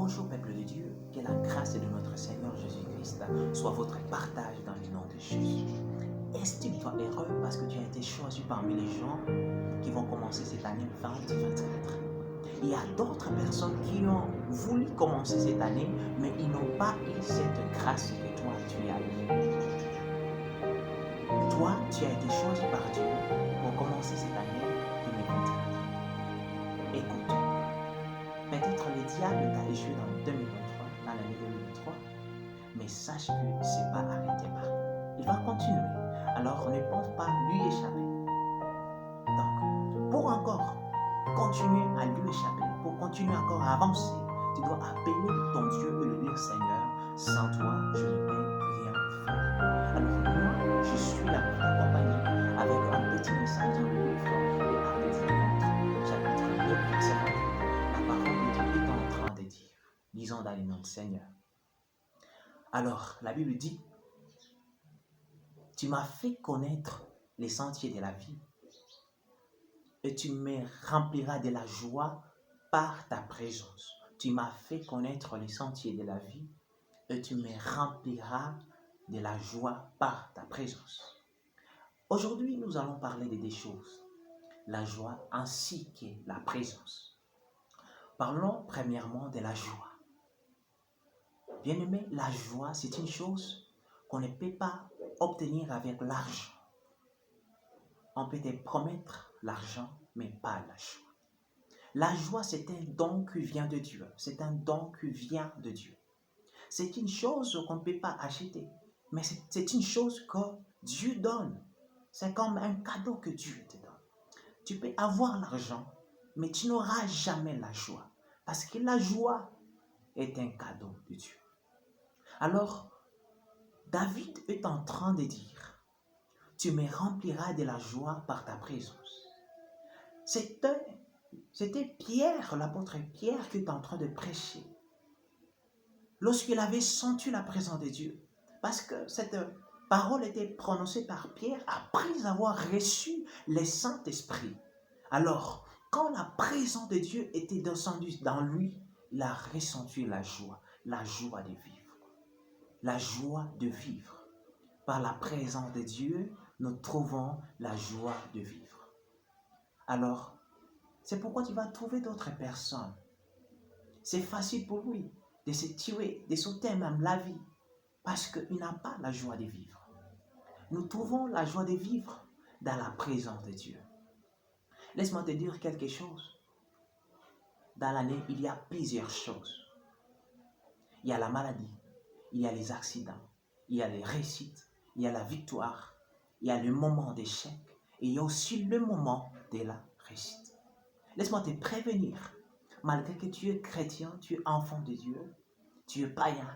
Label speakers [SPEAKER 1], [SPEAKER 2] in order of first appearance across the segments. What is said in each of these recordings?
[SPEAKER 1] Bonjour peuple de Dieu, que la grâce de notre Seigneur Jésus-Christ soit votre partage dans le nom de Jésus. Estime-toi heureux parce que tu as été choisi parmi les gens qui vont commencer cette année 2024. Il y a d'autres personnes qui ont voulu commencer cette année, mais ils n'ont pas eu cette grâce que toi tu as eue. Toi, tu as été choisi par Dieu pour commencer cette année 2024. Écoute, peut-être le diable t'a échoué dans 2023, dans l'année 2023, mais sache que ce n'est pas arrêté par. Il va continuer. Alors ne pense pas lui échapper. Donc, pour encore continuer à lui échapper, pour continuer encore à avancer, tu dois appeler ton Dieu et lui dire Seigneur, sans toi, je ne peux rien faire. Alors moi, je suis là pour t'accompagner avec un petit message dans le livre de Actes chapitre 2, verset 28. La parole de Dieu est en train de dire, lisons dans les noms de Seigneur. Alors, la Bible dit, tu m'as fait connaître les sentiers de la vie et tu me rempliras de la joie par ta présence. Tu m'as fait connaître les sentiers de la vie et tu me rempliras de la joie par ta présence. Aujourd'hui, nous allons parler de deux choses, la joie ainsi que la présence. Parlons premièrement de la joie. Bien-aimé, la joie, c'est une chose qu'on ne peut pas obtenir avec l'argent. On peut te promettre l'argent, mais pas la joie. La joie, c'est un don qui vient de Dieu. C'est un don qui vient de Dieu. C'est une chose qu'on ne peut pas acheter, mais c'est une chose que Dieu donne. C'est comme un cadeau que Dieu te donne. Tu peux avoir l'argent, mais tu n'auras jamais la joie. Parce que la joie est un cadeau de Dieu. Alors, David est en train de dire, tu me rempliras de la joie par ta présence. C'était Pierre, l'apôtre Pierre, qui est en train de prêcher. Lorsqu'il avait senti la présence de Dieu, parce que cette parole était prononcée par Pierre après avoir reçu le Saint-Esprit. Alors, quand la présence de Dieu était descendue dans lui, il a ressenti la joie de vivre. La joie de vivre. Par la présence de Dieu, nous trouvons la joie de vivre. Alors, c'est pourquoi tu vas trouver d'autres personnes. C'est facile pour lui de se tuer, de sauter même la vie, parce qu'il n'a pas la joie de vivre. Nous trouvons la joie de vivre dans la présence de Dieu. Laisse-moi te dire quelque chose. Dans l'année, il y a plusieurs choses. Il y a la maladie, il y a les accidents, il y a les réussites, il y a la victoire, il y a le moment d'échec, et il y a aussi le moment de la réussite. Laisse-moi te prévenir, malgré que tu es chrétien, tu es enfant de Dieu, tu es païen,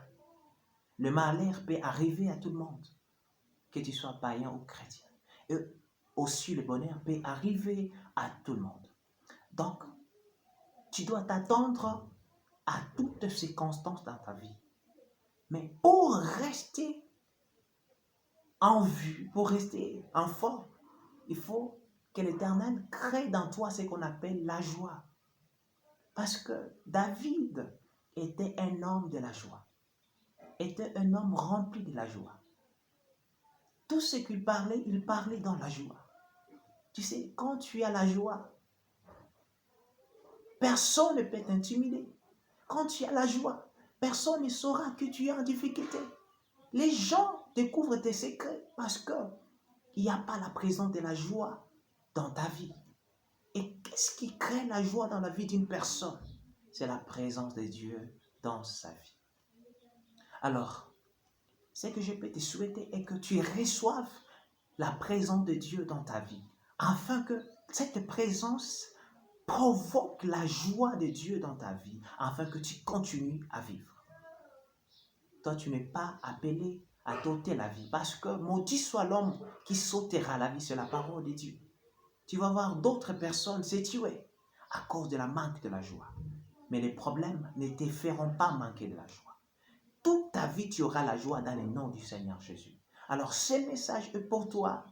[SPEAKER 1] le malheur peut arriver à tout le monde, que tu sois païen ou chrétien. Et aussi le bonheur peut arriver à tout le monde. Donc, tu dois t'attendre à toutes circonstances dans ta vie. Mais pour rester en vue, pour rester en forme, il faut que l'Éternel crée dans toi ce qu'on appelle la joie. Parce que David était un homme de la joie, était un homme rempli de la joie. Tout ce qu'il parlait dans la joie. Tu sais, quand tu as la joie, personne ne peut t'intimider. Quand tu as la joie, personne ne saura que tu es en difficulté. Les gens découvrent tes secrets parce qu'il n'y a pas la présence de la joie dans ta vie. Et qu'est-ce qui crée la joie dans la vie d'une personne? C'est la présence de Dieu dans sa vie. Alors, ce que je peux te souhaiter est que tu reçoives la présence de Dieu dans ta vie, afin que cette présence provoque la joie de Dieu dans ta vie, afin que tu continues à vivre. Toi, tu n'es pas appelé à t'ôter la vie, parce que maudit soit l'homme qui s'ôtera la vie, c'est la parole de Dieu. Tu vas voir d'autres personnes se tuer à cause de la manque de la joie. Mais les problèmes ne te feront pas manquer de la joie. Toute ta vie, tu auras la joie dans le nom du Seigneur Jésus. Alors, ce message est pour toi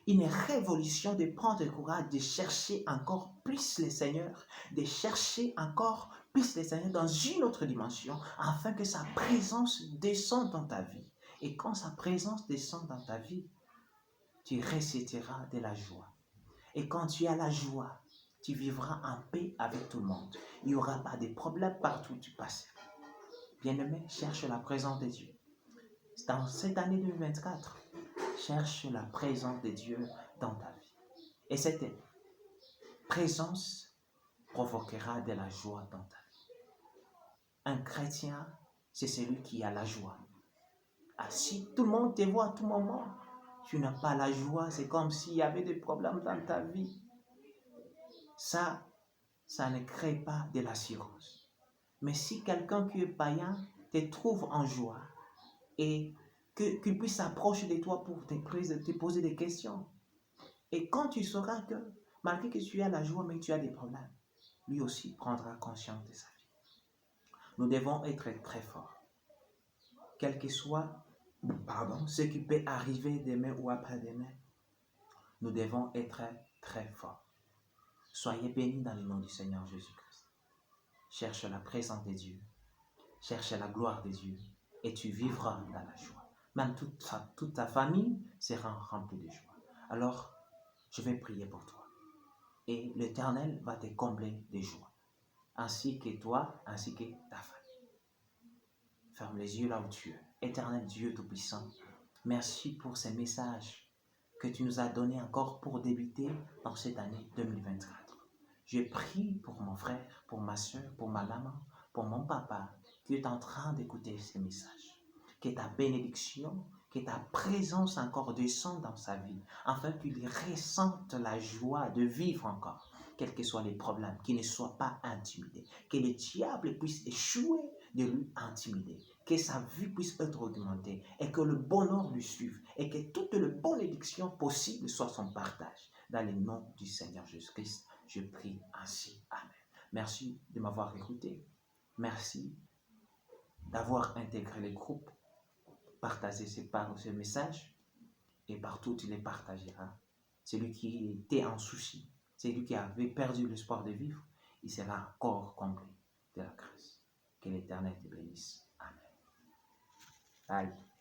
[SPEAKER 1] une révolution de prendre courage, de chercher encore plus le Seigneur, de chercher encore plus le Seigneur dans une autre dimension, afin que sa présence descende dans ta vie. Et quand sa présence descend dans ta vie, tu ressusciteras de la joie. Et quand tu as la joie, tu vivras en paix avec tout le monde. Il n'y aura pas de problème partout où tu passes. Bien-aimé, cherche la présence de Dieu. Dans cette année 2024, cherche la présence de Dieu dans ta vie. Et cette présence provoquera de la joie dans ta vie. Un chrétien, c'est celui qui a la joie. Ah, si tout le monde te voit à tout moment, tu n'as pas la joie, c'est comme s'il y avait des problèmes dans ta vie. Ça ne crée pas de l'assurance. Mais si quelqu'un qui est païen te trouve en joie et qu'il puisse s'approcher de toi pour te poser des questions, et quand tu sauras que malgré que tu as la joie, mais tu as des problèmes, lui aussi prendra conscience de sa vie. Nous devons être très forts. Quel que soit ce qui peut arriver demain ou après-demain, nous devons être très forts. Soyez bénis dans le nom du Seigneur Jésus-Christ. Cherche la présence de Dieu, cherche la gloire de Dieu, et tu vivras dans la joie. Même toute ta famille sera remplie de joie. Alors, je vais prier pour toi. Et l'Éternel va te combler de joie, ainsi que toi, ainsi que ta famille. Ferme les yeux là où tu es. Éternel Dieu Tout-Puissant, merci pour ces messages que tu nous as donnés encore pour débuter dans cette année 2024. Je prie pour mon frère, pour ma soeur, pour ma maman, pour mon papa qui est en train d'écouter ces messages. Que ta bénédiction, que ta présence encore descende dans sa vie, afin qu'il ressente la joie de vivre encore, quels que soient les problèmes, qu'il ne soit pas intimidé, que le diable puisse échouer de lui intimider, que sa vie puisse être augmentée et que le bonheur lui suive et que toute la bénédiction possible soit son partage. Dans le nom du Seigneur Jésus-Christ, je prie ainsi. Amen. Merci de m'avoir écouté. Merci d'avoir intégré les groupes, partagé ce message et partout tu les partageras. Celui qui était en souci, celui qui avait perdu l'espoir de vivre, il sera encore comblé de la grâce. Que l'Éternel te bénisse. Amen. Bye.